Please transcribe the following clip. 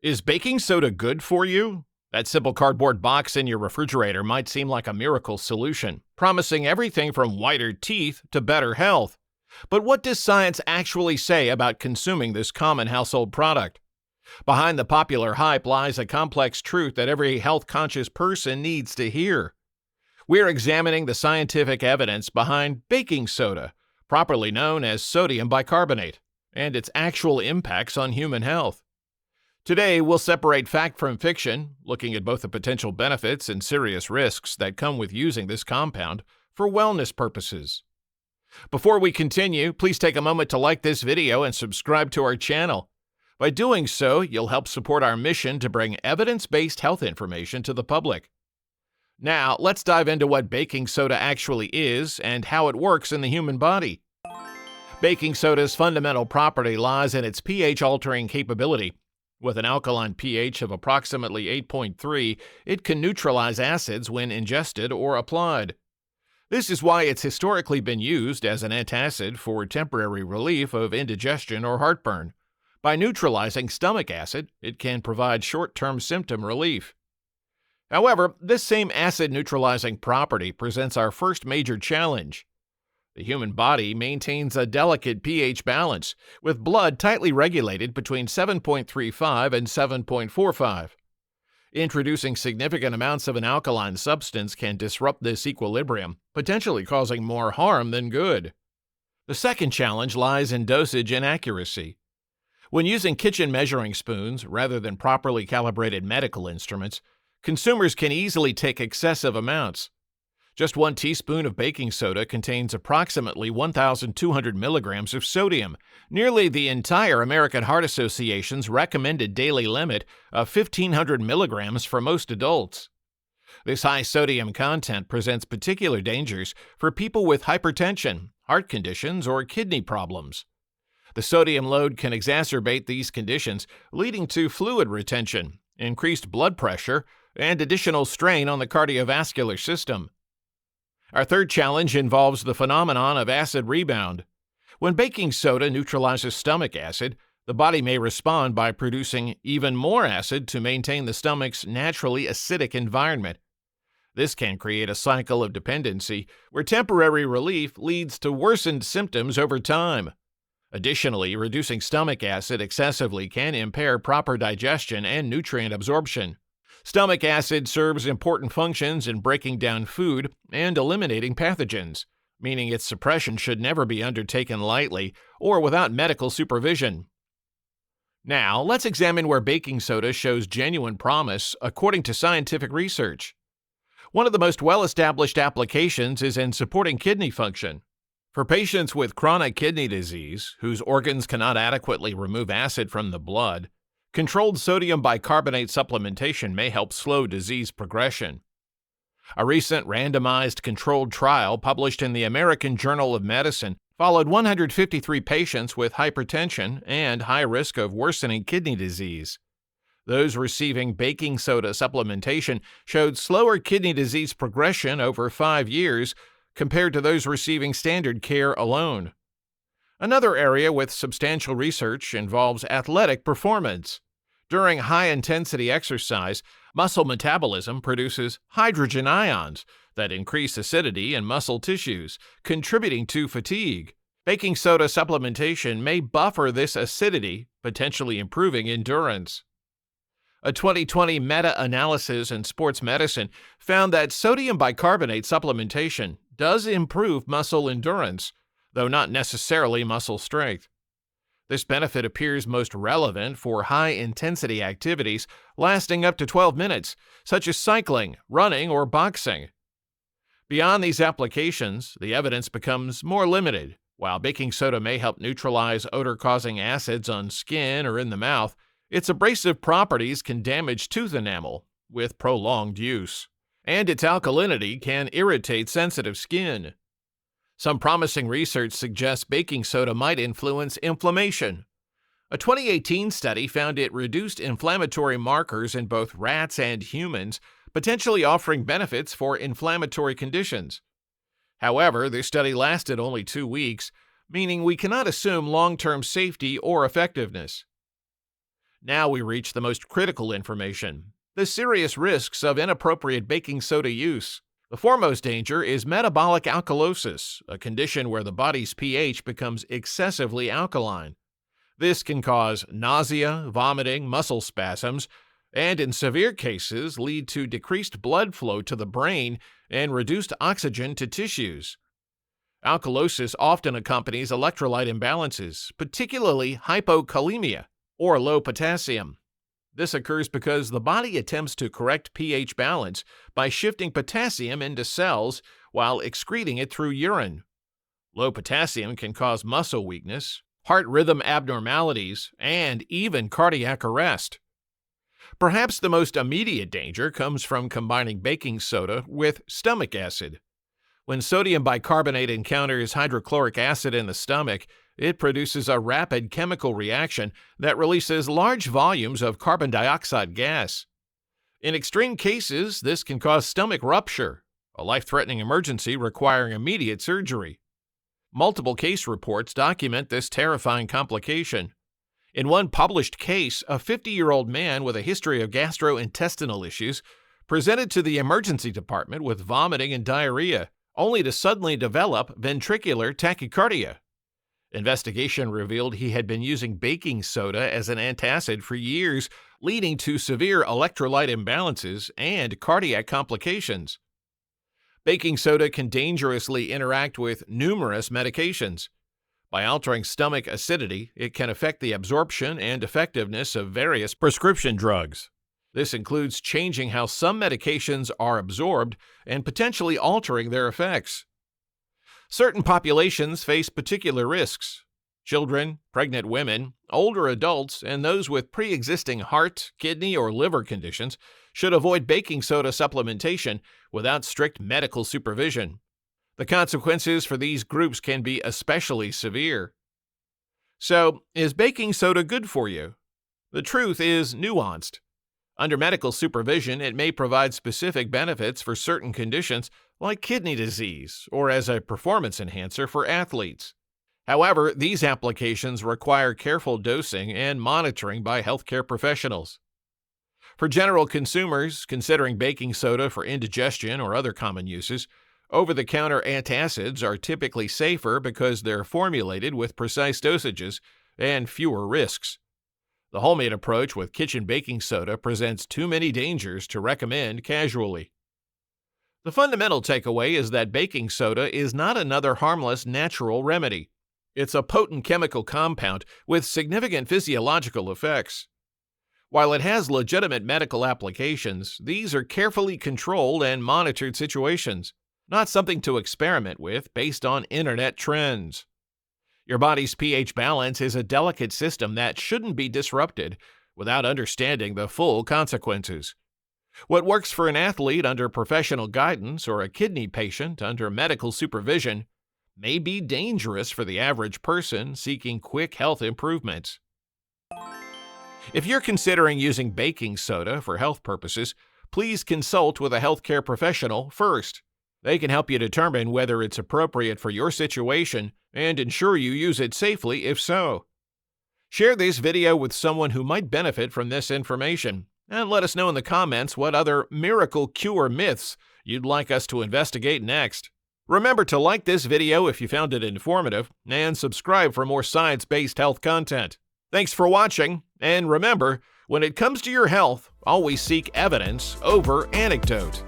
Is baking soda good for you? That simple cardboard box in your refrigerator might seem like a miracle solution, promising everything from whiter teeth to better health. But what does science actually say about consuming this common household product? Behind the popular hype lies a complex truth that every health-conscious person needs to hear. We're examining the scientific evidence behind baking soda, properly known as sodium bicarbonate, and its actual impacts on human health. Today, we'll separate fact from fiction, looking at both the potential benefits and serious risks that come with using this compound for wellness purposes. Before we continue, please take a moment to like this video and subscribe to our channel. By doing so, you'll help support our mission to bring evidence-based health information to the public. Now, let's dive into what baking soda actually is and how it works in the human body. Baking soda's fundamental property lies in its pH-altering capability. With an alkaline pH of approximately 8.3, it can neutralize acids when ingested or applied. This is why it's historically been used as an antacid for temporary relief of indigestion or heartburn. By neutralizing stomach acid, it can provide short-term symptom relief. However, this same acid-neutralizing property presents our first major challenge. The human body maintains a delicate pH balance, with blood tightly regulated between 7.35 and 7.45. Introducing significant amounts of an alkaline substance can disrupt this equilibrium, potentially causing more harm than good. The second challenge lies in dosage inaccuracy. When using kitchen measuring spoons rather than properly calibrated medical instruments, consumers can easily take excessive amounts. Just 1 teaspoon of baking soda contains approximately 1,200 milligrams of sodium, nearly the entire American Heart Association's recommended daily limit of 1,500 milligrams for most adults. This high sodium content presents particular dangers for people with hypertension, heart conditions, or kidney problems. The sodium load can exacerbate these conditions, leading to fluid retention, increased blood pressure, and additional strain on the cardiovascular system. Our third challenge involves the phenomenon of acid rebound. When baking soda neutralizes stomach acid, the body may respond by producing even more acid to maintain the stomach's naturally acidic environment. This can create a cycle of dependency where temporary relief leads to worsened symptoms over time. Additionally, reducing stomach acid excessively can impair proper digestion and nutrient absorption. Stomach acid serves important functions in breaking down food and eliminating pathogens, meaning its suppression should never be undertaken lightly or without medical supervision. Now, let's examine where baking soda shows genuine promise according to scientific research. One of the most well-established applications is in supporting kidney function. For patients with chronic kidney disease, whose organs cannot adequately remove acid from the blood, controlled sodium bicarbonate supplementation may help slow disease progression. A recent randomized controlled trial published in the American Journal of Medicine followed 153 patients with hypertension and high risk of worsening kidney disease. Those receiving baking soda supplementation showed slower kidney disease progression over 5 years compared to those receiving standard care alone. Another area with substantial research involves athletic performance. During high-intensity exercise, muscle metabolism produces hydrogen ions that increase acidity in muscle tissues, contributing to fatigue. Baking soda supplementation may buffer this acidity, potentially improving endurance. A 2020 meta-analysis in sports medicine found that sodium bicarbonate supplementation does improve muscle endurance, though not necessarily muscle strength. This benefit appears most relevant for high-intensity activities lasting up to 12 minutes, such as cycling, running, or boxing. Beyond these applications, the evidence becomes more limited. While baking soda may help neutralize odor-causing acids on skin or in the mouth, its abrasive properties can damage tooth enamel with prolonged use, and its alkalinity can irritate sensitive skin. Some promising research suggests baking soda might influence inflammation. A 2018 study found it reduced inflammatory markers in both rats and humans, potentially offering benefits for inflammatory conditions. However, this study lasted only 2 weeks, meaning we cannot assume long-term safety or effectiveness. Now we reach the most critical information: the serious risks of inappropriate baking soda use. The foremost danger is metabolic alkalosis, a condition where the body's pH becomes excessively alkaline. This can cause nausea, vomiting, muscle spasms, and in severe cases lead to decreased blood flow to the brain and reduced oxygen to tissues. Alkalosis often accompanies electrolyte imbalances, particularly hypokalemia or low potassium. This occurs because the body attempts to correct pH balance by shifting potassium into cells while excreting it through urine. Low potassium can cause muscle weakness, heart rhythm abnormalities, and even cardiac arrest. Perhaps the most immediate danger comes from combining baking soda with stomach acid. When sodium bicarbonate encounters hydrochloric acid in the stomach, it produces a rapid chemical reaction that releases large volumes of carbon dioxide gas. In extreme cases, this can cause stomach rupture, a life-threatening emergency requiring immediate surgery. Multiple case reports document this terrifying complication. In one published case, a 50-year-old man with a history of gastrointestinal issues presented to the emergency department with vomiting and diarrhea, only to suddenly develop ventricular tachycardia. Investigation revealed he had been using baking soda as an antacid for years, leading to severe electrolyte imbalances and cardiac complications. Baking soda can dangerously interact with numerous medications. By altering stomach acidity, it can affect the absorption and effectiveness of various prescription drugs. This includes changing how some medications are absorbed and potentially altering their effects. Certain populations face particular risks. Children, pregnant women, older adults, and those with pre-existing heart, kidney, or liver conditions should avoid baking soda supplementation without strict medical supervision. The consequences for these groups can be especially severe. So, is baking soda good for you? The truth is nuanced. Under medical supervision, it may provide specific benefits for certain conditions like kidney disease or as a performance enhancer for athletes. However, these applications require careful dosing and monitoring by healthcare professionals. For general consumers considering baking soda for indigestion or other common uses, over-the-counter antacids are typically safer because they're formulated with precise dosages and fewer risks. The homemade approach with kitchen baking soda presents too many dangers to recommend casually. The fundamental takeaway is that baking soda is not another harmless natural remedy. It's a potent chemical compound with significant physiological effects. While it has legitimate medical applications, these are carefully controlled and monitored situations, not something to experiment with based on internet trends. Your body's pH balance is a delicate system that shouldn't be disrupted without understanding the full consequences. What works for an athlete under professional guidance or a kidney patient under medical supervision may be dangerous for the average person seeking quick health improvements. If you're considering using baking soda for health purposes, please consult with a healthcare professional first. They can help you determine whether it's appropriate for your situation and ensure you use it safely if so. Share this video with someone who might benefit from this information, and let us know in the comments what other miracle cure myths you'd like us to investigate next. Remember to like this video if you found it informative, and subscribe for more science-based health content. Thanks for watching, and remember, when it comes to your health, always seek evidence over anecdote.